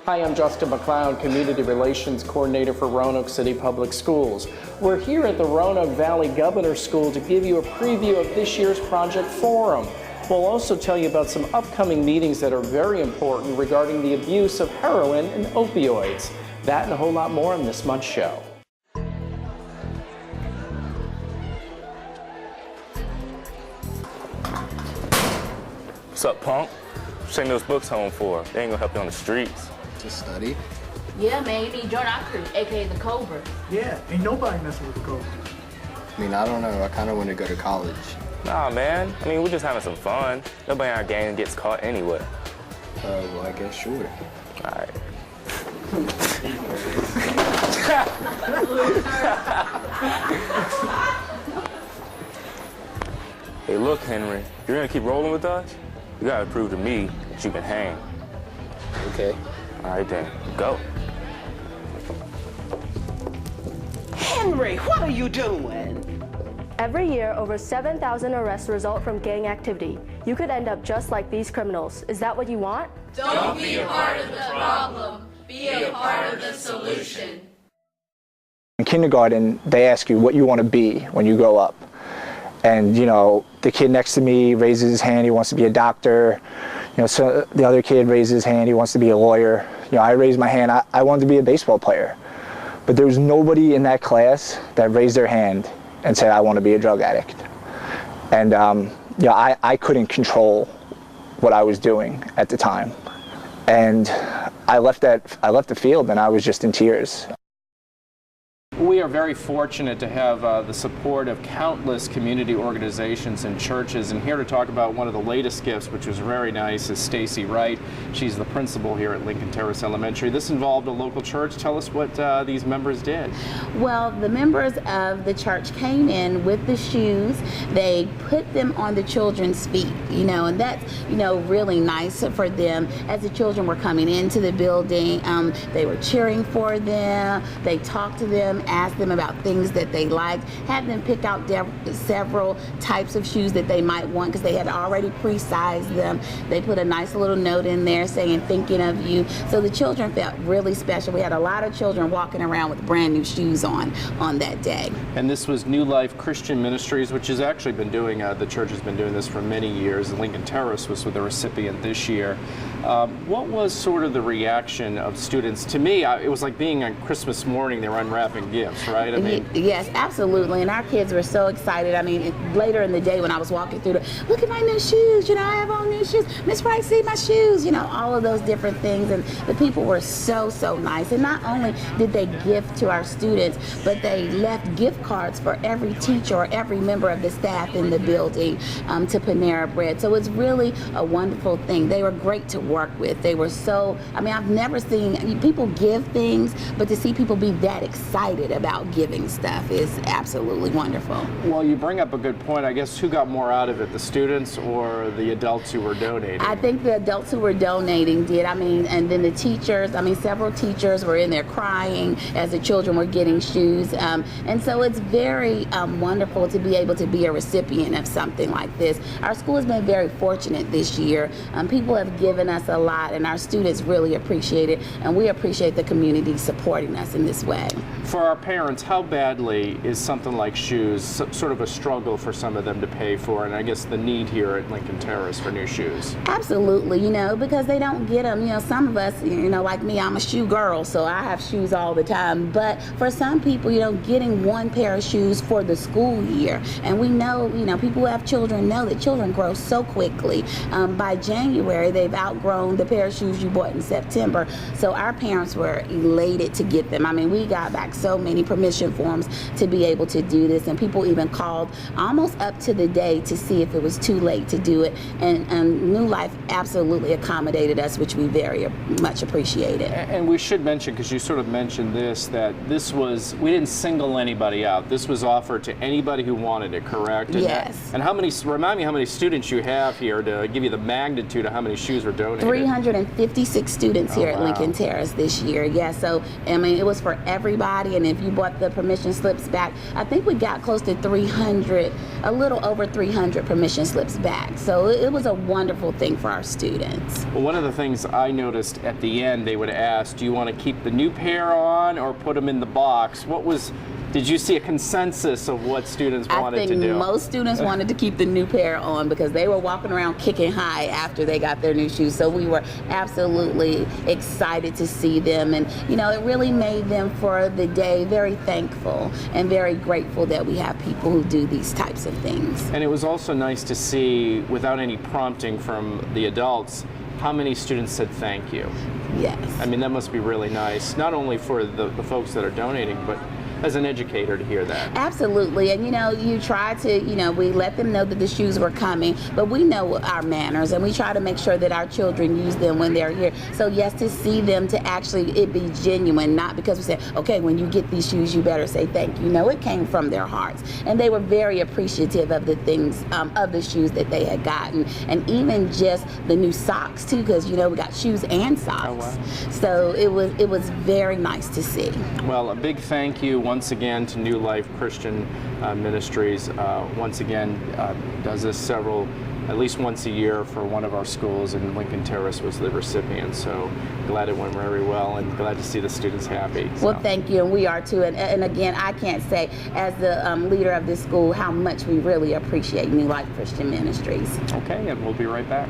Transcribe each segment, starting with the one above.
Hi, I'm Justin McLeod, Community Relations Coordinator for Roanoke City Public Schools. We're here at the Roanoke Valley Governor's School to give you a preview of this year's Project Forum. We'll also tell you about some upcoming meetings that are very important regarding the abuse of heroin and opioids. That and a whole lot more on this month's show. What's up, punk? Taking those books home for? They ain't gonna help you on the streets. To study? Yeah, man, you need to join our crew, aka the Cobra. Yeah, ain't nobody messing with the Cobra. I mean, I don't know. I kind of want to go to college. Nah, man. I mean, we're just having some fun. Nobody in our gang gets caught anyway. Well, I guess sure. All right. Hey, look, Henry. If you're gonna keep rolling with us, you gotta prove to me that you can hang. Okay. All right, then. Go. Henry, what are you doing? Every year, over 7,000 arrests result from gang activity. You could end up just like these criminals. Is that what you want? Don't be a part of the problem. Be a part of the solution. In kindergarten, they ask you what you want to be when you grow up. And, you know, the kid next to me raises his hand, he wants to be a doctor. You know, so the other kid raises his hand, he wants to be a lawyer. You know, I raised my hand, I wanted to be a baseball player. But there was nobody in that class that raised their hand and said, I want to be a drug addict. And, you know, I couldn't control what I was doing at the time. And I left the field and I was just in tears. We are very fortunate to have the support of countless community organizations and churches, and here to talk about one of the latest gifts, which was very nice, is Stacy Wright. She's the principal here at Lincoln Terrace Elementary. This involved a local church. Tell us what these members did. Well, the members of the church came in with the shoes. They put them on the children's feet, you know, and that's, you know, really nice for them. As the children were coming into the building, they were cheering for them. They talked to them, asked them about things that they liked, had them pick out several types of shoes that they might want because they had already pre-sized them. They put a nice little note in there saying, thinking of you. So the children felt really special. We had a lot of children walking around with brand new shoes on that day. And this was New Life Christian Ministries, which has actually been doing, the church has been doing this for many years. Lincoln Terrace was the recipient this year. What was sort of the reaction of students? To me, it was like being on Christmas morning, they were unwrapping gifts, right? I mean, yes, absolutely. And our kids were so excited. I mean, later in the day when I was walking through, look at my new shoes, you know, I have all new shoes. Miss Wright, see my shoes, you know, all of those different things. And the people were so nice. And not only did they gift to our students, but they left gift cards for every teacher or every member of the staff in the building to Panera Bread. So it's really a wonderful thing. They were great to work with. They were so, I mean, I've never seen people give things, but to see people be that excited about giving stuff is absolutely wonderful. Well, you bring up a good point. I guess who got more out of it, the students or the adults who were donating? I think the adults who were donating did. I mean, and then the teachers, I mean, several teachers were in there crying as the children were getting shoes. And so it's very wonderful to be able to be a recipient of something like this. Our school has been very fortunate this year. People have given us a lot, and our students really appreciate it, and we appreciate the community supporting us in this way. For our parents, how badly is something like shoes sort of a struggle for some of them to pay for, and I guess the need here at Lincoln Terrace for new shoes? Absolutely, you know, because they don't get them. You know, some of us, you know, like me, I'm a shoe girl, so I have shoes all the time. But for some people, you know, getting one pair of shoes for the school year, and we know, you know, people who have children know that children grow so quickly. By January, they've outgrown the pair of shoes you bought in September. So our parents were elated to get them. I mean, we got back so many permission forms to be able to do this, and people even called almost up to the day to see if it was too late to do it. And New Life absolutely accommodated us, which we very much appreciated. And we should mention, because you sort of mentioned this, that this was, we didn't single anybody out. This was offered to anybody who wanted it, correct? Yes. And how many, remind me how many students you have here to give you the magnitude of how many shoes were donated. donated? 356 students here at wow. Lincoln Terrace this year. Yeah, so I mean, it was for everybody, and if you bought the permission slips back, I think we got close to 300, a little over 300 permission slips back. So it was a wonderful thing for our students. Well, one of the things I noticed at the end, they would ask, do you want to keep the new pair on or put them in the box? Did you see a consensus of what students wanted to do? I think most students wanted to keep the new pair on because they were walking around kicking high after they got their new shoes. So we were absolutely excited to see them. And, you know, it really made them for the day very thankful and very grateful that we have people who do these types of things. And it was also nice to see, without any prompting from the adults, how many students said thank you. Yes. I mean, that must be really nice, not only for the folks that are donating, but as an educator to hear that. Absolutely, and you know, you try to, you know, we let them know that the shoes were coming, but we know our manners and we try to make sure that our children use them when they're here. So yes, to see them, to actually it be genuine, not because we said, okay, when you get these shoes, you better say thank you. No, it came from their hearts, and they were very appreciative of the things, of the shoes that they had gotten, and even just the new socks too, because you know, we got shoes and socks. Oh, wow. So it was very nice to see. Well, a big thank you once again to New Life Christian Ministries. Once again, does this at least once a year for one of our schools, and Lincoln Terrace was the recipient. So glad it went very well, and glad to see the students happy. So. Well, thank you, and we are too. And again, I can't say as the leader of this school how much we really appreciate New Life Christian Ministries. Okay, and we'll be right back.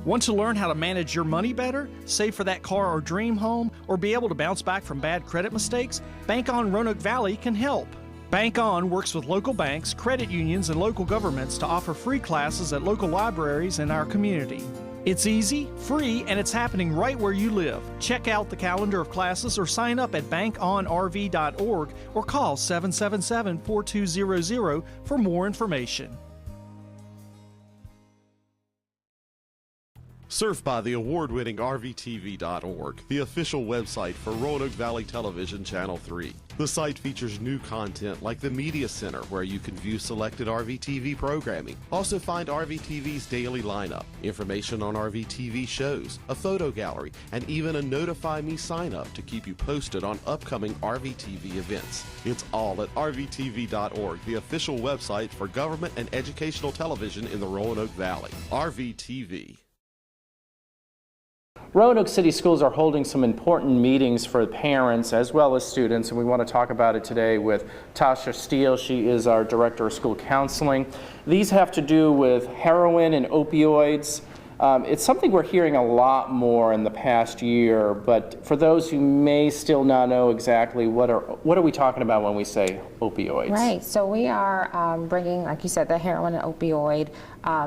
Want to learn how to manage your money better, save for that car or dream home, or be able to bounce back from bad credit mistakes? Bank On Roanoke Valley can help. Bank On works with local banks, credit unions, and local governments to offer free classes at local libraries in our community. It's easy, free, and it's happening right where you live. Check out the calendar of classes or sign up at bankonrv.org or call 777-4200 for more information. Surf by the award-winning RVTV.org, the official website for Roanoke Valley Television Channel 3. The site features new content like the Media Center, where you can view selected RVTV programming. Also find RVTV's daily lineup, information on RVTV shows, a photo gallery, and even a Notify Me sign-up to keep you posted on upcoming RVTV events. It's all at RVTV.org, the official website for government and educational television in the Roanoke Valley. RVTV. Roanoke City Schools are holding some important meetings for parents as well as students, and we want to talk about it today with Tasha Steele. She is our Director of School Counseling. These have to do with heroin and opioids. It's something we're hearing a lot more in the past year, but for those who may still not know exactly, what are we talking about when we say opioids? Right, so we are bringing, like you said, the heroin and opioid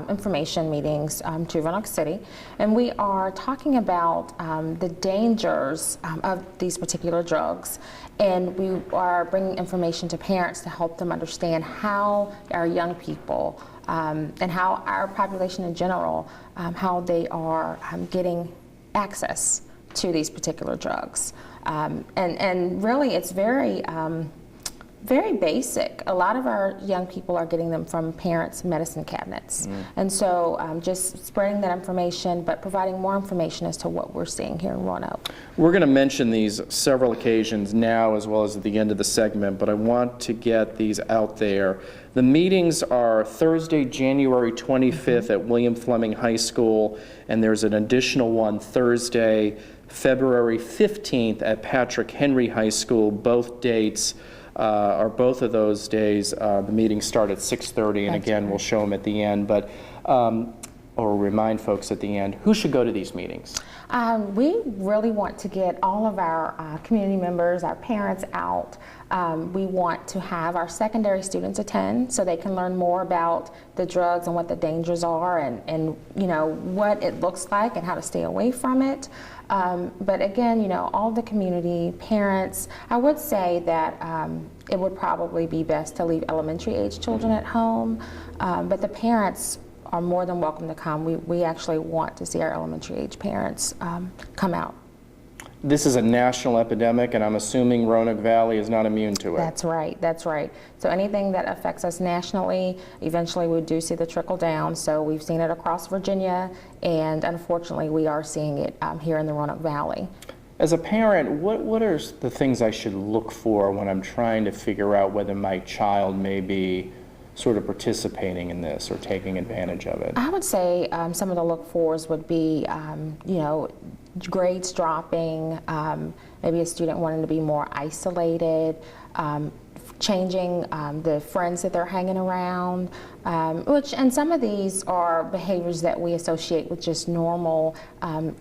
information meetings to Roanoke City, and we are talking about the dangers of these particular drugs, and we are bringing information to parents to help them understand how our young people and how our population in general, how they are getting access to these particular drugs. And really it's very basic. A lot of our young people are getting them from parents' medicine cabinets. And so just spreading that information, but providing more information as to what we're seeing here in Roanoke. We're going to mention these several occasions now as well as at the end of the segment, but I want to get these out there. The meetings are Thursday, January 25th at William Fleming High School, and there's an additional one Thursday, February 15th at Patrick Henry High School. Both dates are both of those days. The meetings start at 6:30, and again, we'll show them at the end, but or remind folks at the end, who should go to these meetings? We really want to get all of our community members, our parents out. We want to have our secondary students attend so they can learn more about the drugs and what the dangers are and you know, what it looks like and how to stay away from it. But again, you know, all the community, parents, I would say that it would probably be best to leave elementary age children at home, but the parents are more than welcome to come. We actually want to see our elementary age parents come out. this is a national epidemic, and I'm assuming Roanoke Valley is not immune to it. That's right, that's right. So anything that affects us nationally, eventually we do see the trickle down. So we've seen it across Virginia, and unfortunately we are seeing it here in the Roanoke Valley. As a parent, what are the things I should look for when I'm trying to figure out whether my child may be sort of participating in this or taking advantage of it? I would say some of the look-fors would be, you know, grades dropping, maybe a student wanting to be more isolated, changing the friends that they're hanging around, and some of these are behaviors that we associate with just normal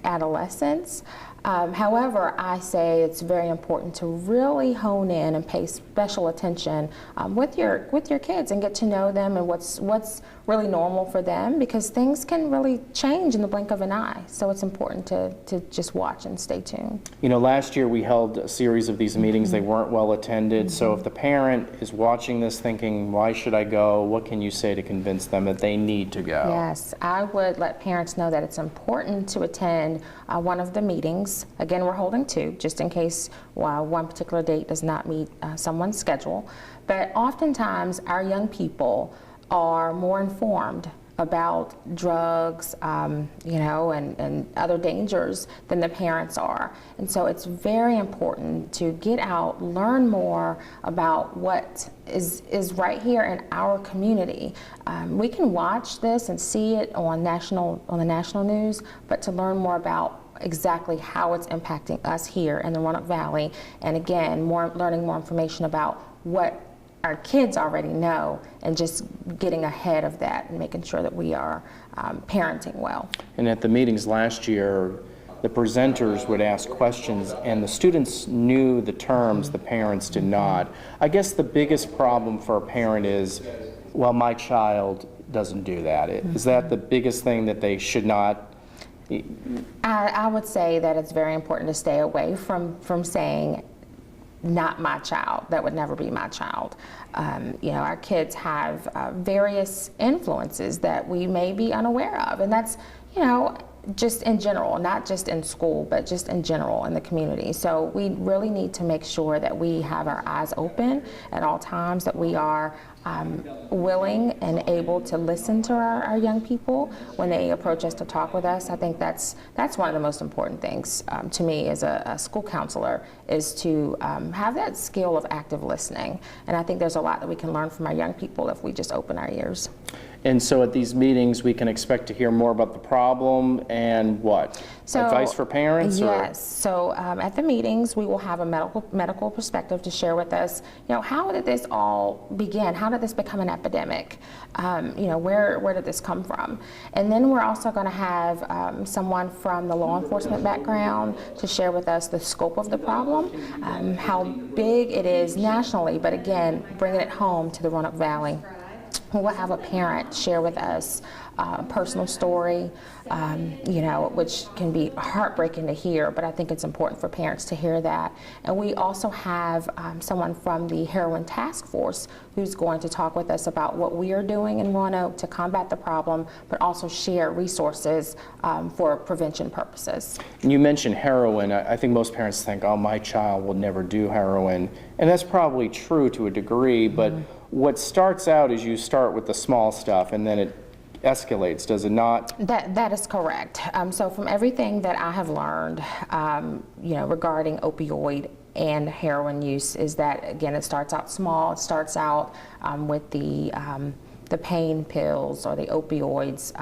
adolescence. However, I say it's very important to really hone in and pay special attention with your kids and get to know them and what's really normal for them, because things can really change in the blink of an eye. So it's important to just watch and stay tuned. You know, last year we held a series of these meetings. They weren't well attended. So if the parent is watching this thinking, why should I go? What can you say to convince them that they need to go? Yes, I would let parents know that it's important to attend one of the meetings. Again, we're holding two, just in case one particular date does not meet someone's schedule. But oftentimes, our young people are more informed about drugs, you know, and other dangers than the parents are. And so it's very important to get out, learn more about what is right here in our community. We can watch this and see it on the national news, but to learn more about exactly how it's impacting us here in the Roanoke Valley, and again, learning more information about what our kids already know, and just getting ahead of that and making sure that we are parenting well. And at the meetings last year, the presenters would ask questions, and the students knew the terms, the parents did not. I guess the biggest problem for a parent is, well, my child doesn't do that. Is that the biggest thing that they should not? I would say that it's very important to stay away from saying, not my child. That would never be my child. You know, our kids have various influences that we may be unaware of, and that's, you know, just in general, not just in school, but just in general in the community. So we really need to make sure that we have our eyes open at all times, that we are willing and able to listen to our young people when they approach us to talk with us. I think that's one of the most important things to me as a school counselor, is to have that skill of active listening. And I think there's a lot that we can learn from our young people if we just open our ears. And so at these meetings, we can expect to hear more about the problem and what? So, advice for parents? Yes. So at the meetings, we will have a medical perspective to share with us. You know, how did this all begin? How did this become an epidemic? You know, where did this come from? And then we're also going to have someone from the law enforcement background to share with us the scope of the problem, how big it is nationally, but again, bringing it home to the Roanoke Valley. We'll have a parent share with us a personal story, you know, which can be heartbreaking to hear, but I think it's important for parents to hear that. And we also have someone from the Heroin Task Force who's going to talk with us about what we are doing in Roanoke to combat the problem, but also share resources for prevention purposes. And you mentioned heroin. I think most parents think, oh, my child will never do heroin. And that's probably true to a degree, but what starts out is you start with the small stuff and then it escalates, does it not? That is correct. So from everything that I have learned, you know, regarding opioid and heroin use, is that, again, it starts out small. It starts out with the pain pills or the opioids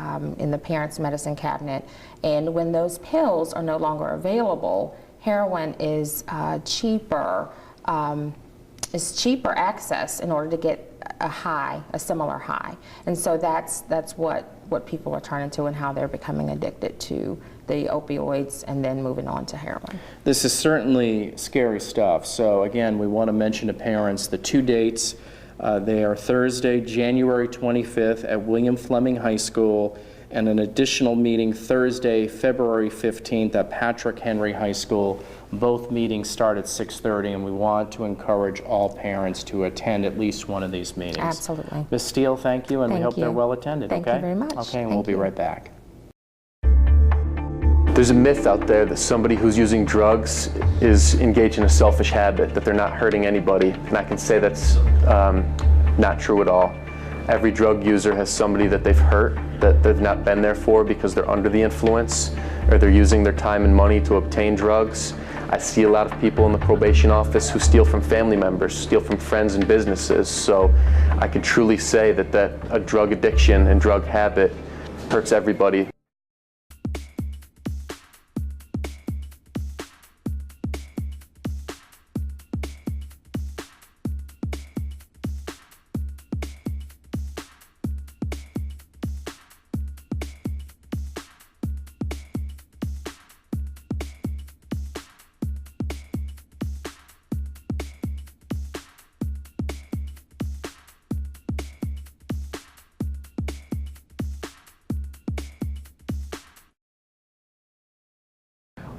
in the parents' medicine cabinet. And when those pills are no longer available, heroin is cheaper access in order to get a similar high. And so that's what people are turning to and how they're becoming addicted to the opioids and then moving on to heroin. This is certainly scary stuff. So again, we want to mention to parents the two dates. They are Thursday, January 25th at William Fleming High School, and an additional meeting Thursday, February 15th at Patrick Henry High School. Both meetings start at 6:30, and we want to encourage all parents to attend at least one of these meetings. Absolutely. Ms. Steele, thank you, and we hope they're well attended. Thank you very much. Okay, and we'll be right back. There's a myth out there that somebody who's using drugs is engaged in a selfish habit, that they're not hurting anybody, and I can say that's not true at all. Every drug user has somebody that they've hurt, that they've not been there for because they're under the influence, or they're using their time and money to obtain drugs. I see a lot of people in the probation office who steal from family members, steal from friends and businesses, so I can truly say that a drug addiction and drug habit hurts everybody.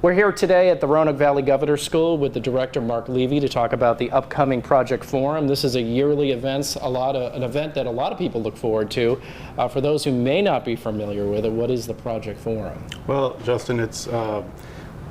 We're here today at the Roanoke Valley Governor School with the director, Mark Levy, to talk about the upcoming Project Forum. This is a yearly event, an event that a lot of people look forward to. For those who may not be familiar with it, what is the Project Forum? Well, Justin, it's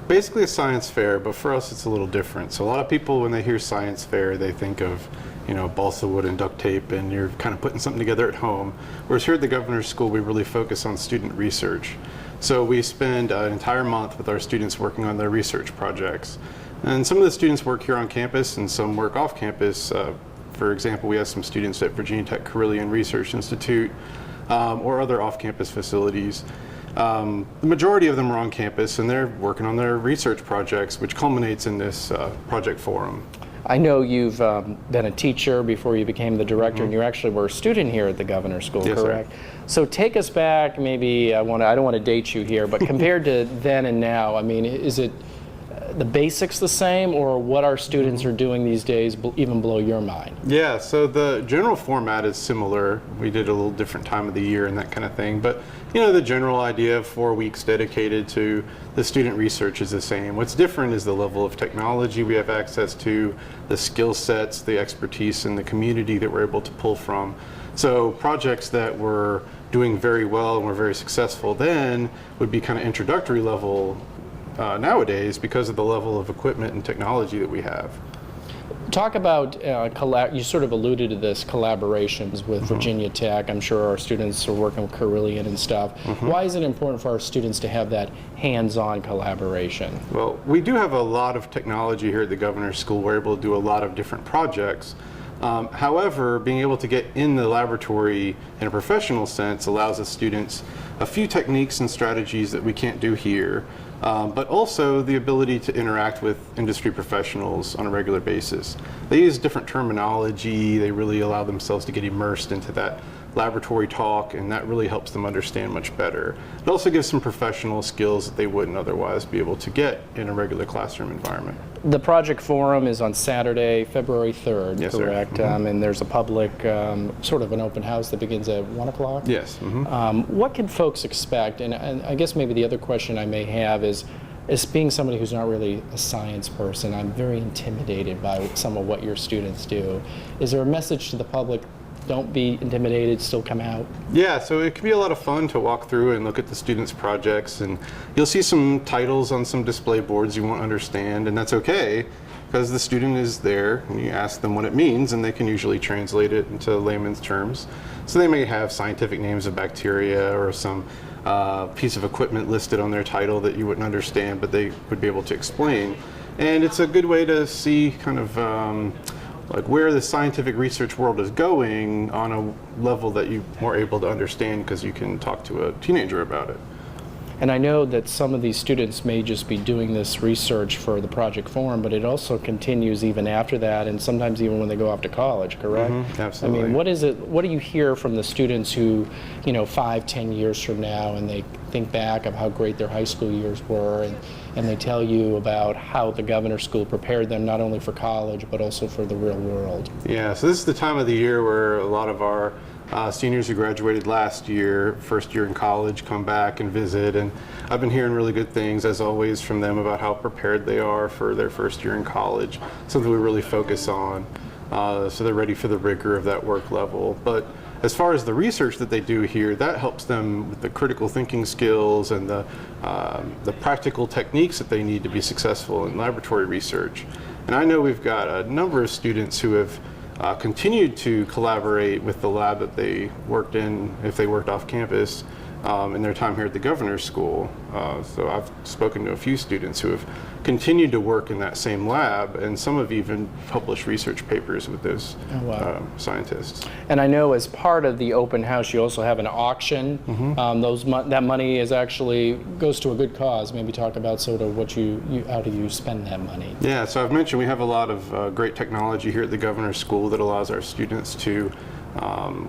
basically a science fair, but for us it's a little different. So a lot of people, when they hear science fair, they think of, you know, balsa wood and duct tape, and you're kind of putting something together at home. Whereas here at the Governor's School, we really focus on student research. So we spend an entire month with our students working on their research projects. And some of the students work here on campus and some work off campus. For example, we have some students at Virginia Tech Carilion Research Institute or other off-campus facilities. The majority of them are on campus and they're working on their research projects, which culminates in this Project Forum. I know you've been a teacher before you became the director, and you actually were a student here at the Governor's School, yes, correct? Sir. So take us back, maybe, I don't want to date you here, but compared to then and now, I mean, is it the basics the same, or what our students are doing these days even blow your mind? Yeah, so the general format is similar. We did a little different time of the year and that kind of thing, but you know, the general idea of 4 weeks dedicated to the student research is the same. What's different is the level of technology we have access to, the skill sets, the expertise, and the community that we're able to pull from. So projects that were doing very well and were very successful then would be kind of introductory level nowadays because of the level of equipment and technology that we have. Talk about, you sort of alluded to this, collaborations with Virginia Tech. I'm sure our students are working with Carilion and stuff. Why is it important for our students to have that hands-on collaboration? Well, we do have a lot of technology here at the Governor's School. We're able to do a lot of different projects. However, being able to get in the laboratory in a professional sense allows the students a few techniques and strategies that we can't do here. But also the ability to interact with industry professionals on a regular basis. They use different terminology, they really allow themselves to get immersed into that laboratory talk, and that really helps them understand much better. It also gives some professional skills that they wouldn't otherwise be able to get in a regular classroom environment. The Project Forum is on Saturday, February 3rd, yes, correct? And there's a public, sort of an open house that begins at 1 o'clock? Yes. What can folks expect? And I guess maybe the other question I may have is being somebody who's not really a science person, I'm very intimidated by some of what your students do. Is there a message to the public? Don't be intimidated, still come out? Yeah, so it can be a lot of fun to walk through and look at the students' projects, and you'll see some titles on some display boards you won't understand, and that's okay because the student is there and you ask them what it means and they can usually translate it into layman's terms. So they may have scientific names of bacteria or some piece of equipment listed on their title that you wouldn't understand, but they would be able to explain. And it's a good way to see kind of like where the scientific research world is going on a level that you're more able to understand because you can talk to a teenager about it. And I know that some of these students may just be doing this research for the Project Forum, but it also continues even after that, and sometimes even when they go off to college, correct? Absolutely. I mean, what do you hear from the students who, 5-10 years from now, and they think back of how great their high school years were, and they tell you about how the Governor's School prepared them not only for college, but also for the real world? Yeah, so this is the time of the year where a lot of our seniors who graduated last year, first year in college, come back and visit, and I've been hearing really good things, as always, from them about how prepared they are for their first year in college, something we really focus on, so they're ready for the rigor of that work level. But as far as the research that they do here, that helps them with the critical thinking skills and the practical techniques that they need to be successful in laboratory research. And I know we've got a number of students who have continued to collaborate with the lab that they worked in, if they worked off campus, in their time here at the Governor's School. So I've spoken to a few students who have continued to work in that same lab, and some have even published research papers with those scientists. And I know as part of the open house, you also have an auction. That money is actually goes to a good cause. Maybe talk about sort of what how do you spend that money? Yeah, so I've mentioned we have a lot of great technology here at the Governor's School that allows our students to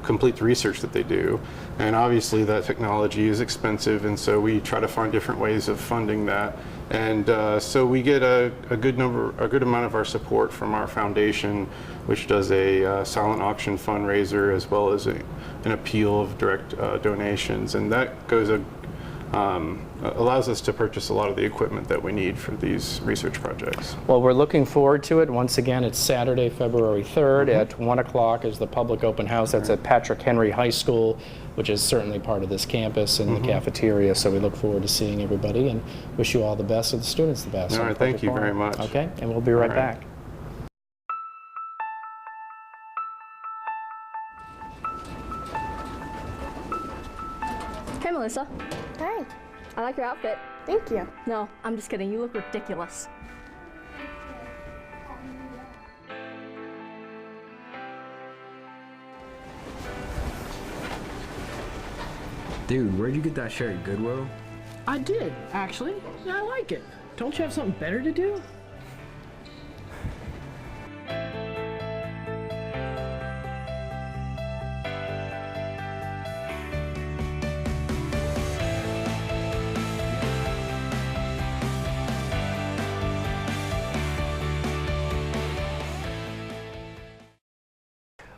complete the research that they do. And obviously that technology is expensive, and so we try to find different ways of funding that. And so we get a good amount of our support from our foundation, which does a silent auction fundraiser as well as an appeal of direct donations. And that goes allows us to purchase a lot of the equipment that we need for these research projects. Well, we're looking forward to it. Once again, it's Saturday, February 3rd at 1 o'clock is the public open house. That's at Patrick Henry High School, which is certainly part of this campus and the cafeteria. So we look forward to seeing everybody and wish you all the best and the students the best. All right, thank you very much. Okay, and we'll be right back. Hey, Melissa. Hey. I like your outfit. Thank you. No, I'm just kidding. You look ridiculous. Dude, where'd you get that shirt? Goodwill? I did, actually. Yeah, I like it. Don't you have something better to do?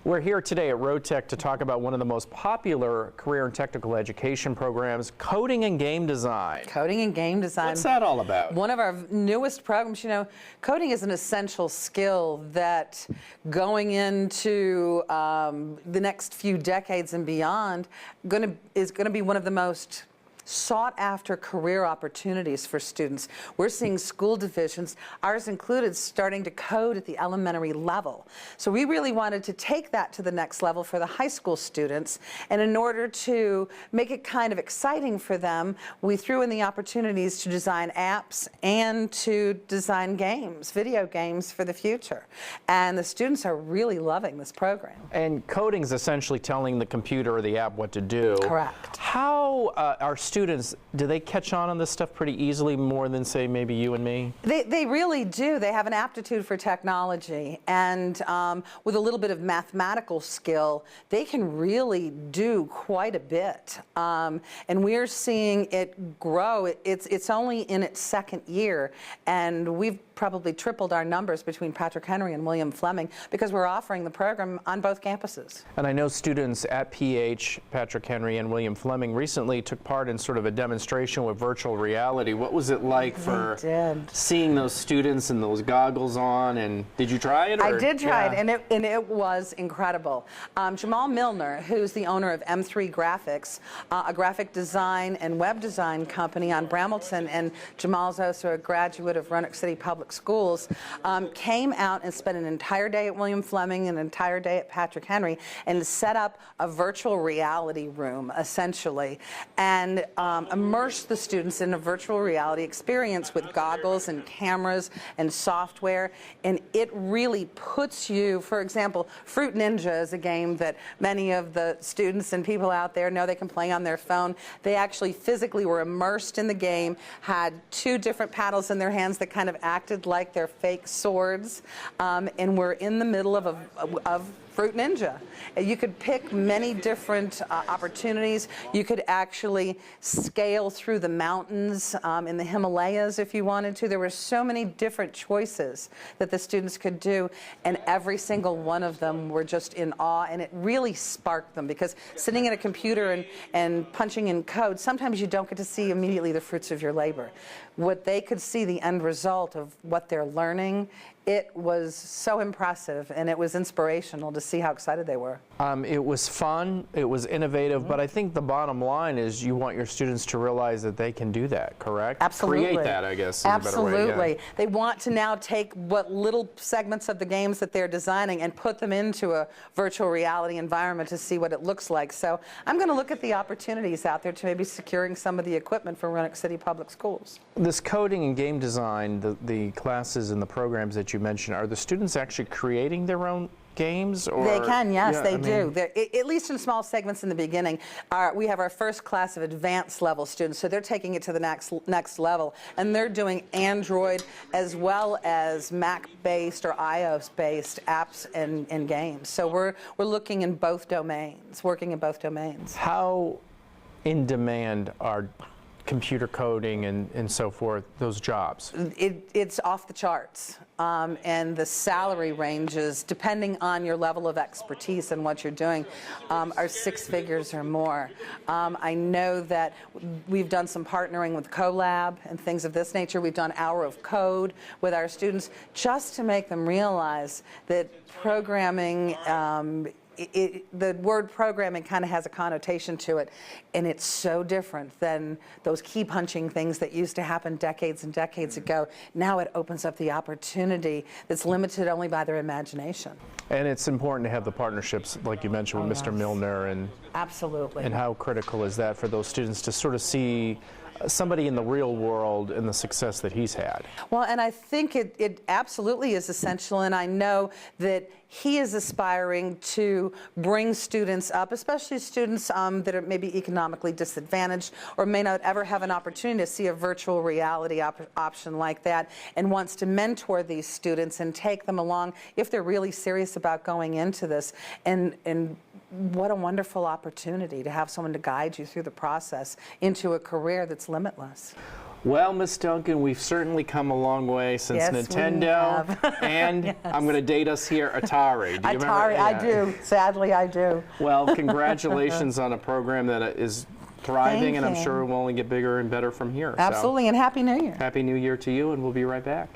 We're here today at RoTech to talk about one of the most popular career and technical education programs, coding and game design. Coding and game design. What's that all about? One of our newest programs. You know, coding is an essential skill that going into the next few decades and beyond is going to be one of the most sought after career opportunities for students. We're seeing school divisions, ours included, starting to code at the elementary level. So we really wanted to take that to the next level for the high school students, and in order to make it kind of exciting for them, we threw in the opportunities to design apps and to design games, video games for the future. And the students are really loving this program. And coding is essentially telling the computer or the app what to do. Correct. How are students, do they catch on this stuff pretty easily, more than, say, maybe you and me? They really do. They have an aptitude for technology, and with a little bit of mathematical skill, they can really do quite a bit. And we're seeing it grow. It's only in its second year, and we've probably tripled our numbers between Patrick Henry and William Fleming because we're offering the program on both campuses. And I know students at PH, Patrick Henry, and William Fleming recently took part in sort of a demonstration with virtual reality. What was it like for seeing those students and those goggles on? And did you try it? I did try it, and it was incredible. Jamal Milner, who's the owner of M3 Graphics, a graphic design and web design company on Brambleton, and Jamal's also a graduate of Roanoke City Public Schools, came out and spent an entire day at William Fleming and an entire day at Patrick Henry and set up a virtual reality room, essentially, and immersed the students in a virtual reality experience with goggles and cameras and software. And it really puts you, for example, Fruit Ninja is a game that many of the students and people out there know they can play on their phone. They actually physically were immersed in the game, had two different paddles in their hands that kind of acted like their fake swords, and we're in the middle of Fruit Ninja. You could pick many different opportunities. You could actually scale through the mountains in the Himalayas if you wanted to. There were so many different choices that the students could do, and every single one of them were just in awe, and it really sparked them, because sitting at a computer and punching in code, sometimes you don't get to see immediately the fruits of your labor. What they could see, the end result of what they're learning, it was so impressive, and it was inspirational to see how excited they were. It was fun, it was innovative, but I think the bottom line is you want your students to realize that they can do that, correct? Absolutely. Create that, I guess, is a better way. Absolutely. They want to now take what little segments of the games that they're designing and put them into a virtual reality environment to see what it looks like. So I'm going to look at the opportunities out there to maybe securing some of the equipment for Roanoke City Public Schools. This coding and game design, the classes and the programs that you mentioned, are the students actually creating their own games? Or, they can, yes, yeah, they do. At least in small segments in the beginning. We have our first class of advanced level students, so they're taking it to the next level, and they're doing Android as well as Mac-based or iOS-based apps and games. So we're looking in both domains, working in both domains. How in demand are computer coding and so forth, those jobs? It's off the charts. And the salary ranges, depending on your level of expertise and what you're doing, are 6 figures or more. I know that we've done some partnering with CoLab and things of this nature. We've done Hour of Code with our students just to make them realize that programming, the word programming kind of has a connotation to it, and it's so different than those key punching things that used to happen decades and decades ago. Now it opens up the opportunity that's limited only by their imagination. And it's important to have the partnerships, like you mentioned, with Mr. Milner. And absolutely. And how critical is that for those students to sort of see somebody in the real world and the success that he's had? Well, and I think it absolutely is essential, and I know that he is aspiring to bring students up, especially students that are maybe economically disadvantaged or may not ever have an opportunity to see a virtual reality option like that, and wants to mentor these students and take them along if they're really serious about going into this. And what a wonderful opportunity to have someone to guide you through the process into a career that's limitless. Well, Miss Duncan, we've certainly come a long way since Nintendo, and yes. I'm going to date us here, Atari. Do you Atari, remember? I do. Sadly, I do. Well, congratulations on a program that is thriving, and I'm sure it will only get bigger and better from here. Absolutely, and Happy New Year. Happy New Year to you, and we'll be right back.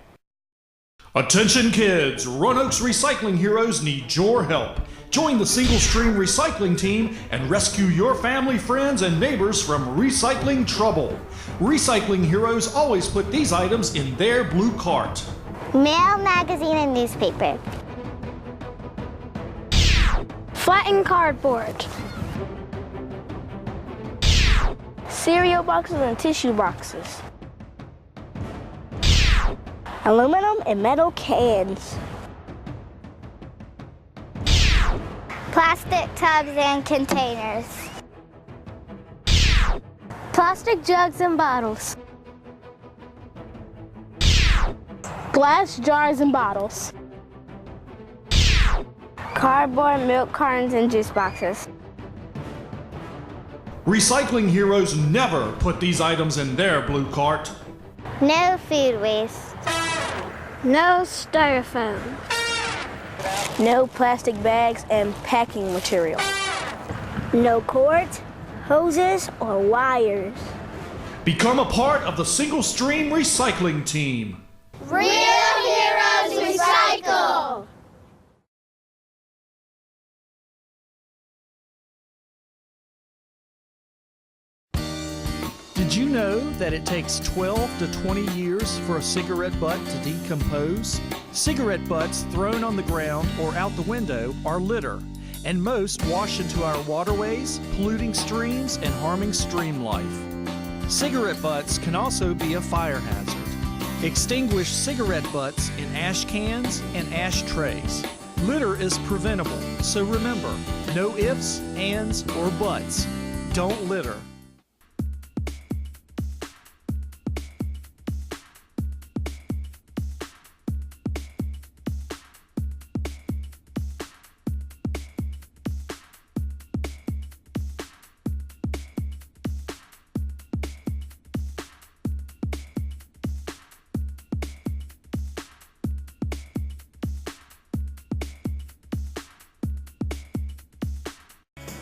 Attention kids, Roanoke's Recycling Heroes need your help. Join the Single Stream Recycling Team and rescue your family, friends, and neighbors from recycling trouble. Recycling Heroes always put these items in their blue cart. Mail, magazine, and newspaper. Flattened cardboard. Cereal boxes and tissue boxes. Aluminum and metal cans. Plastic tubs and containers. Plastic jugs and bottles. Glass jars and bottles. Cardboard milk cartons and juice boxes. Recycling Heroes never put these items in their blue cart. No food waste. No styrofoam. No plastic bags and packing material. No cords, hoses, or wires. Become a part of the Single Stream Recycling Team. Real Heroes Recycle! Did you know that it takes 12 to 20 years for a cigarette butt to decompose? Cigarette butts thrown on the ground or out the window are litter, and most wash into our waterways, polluting streams and harming stream life. Cigarette butts can also be a fire hazard. Extinguish cigarette butts in ash cans and ashtrays. Litter is preventable, so remember, no ifs, ands, or buts. Don't litter.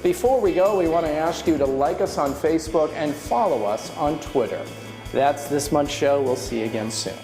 Before we go, we want to ask you to like us on Facebook and follow us on Twitter. That's this month's show. We'll see you again soon.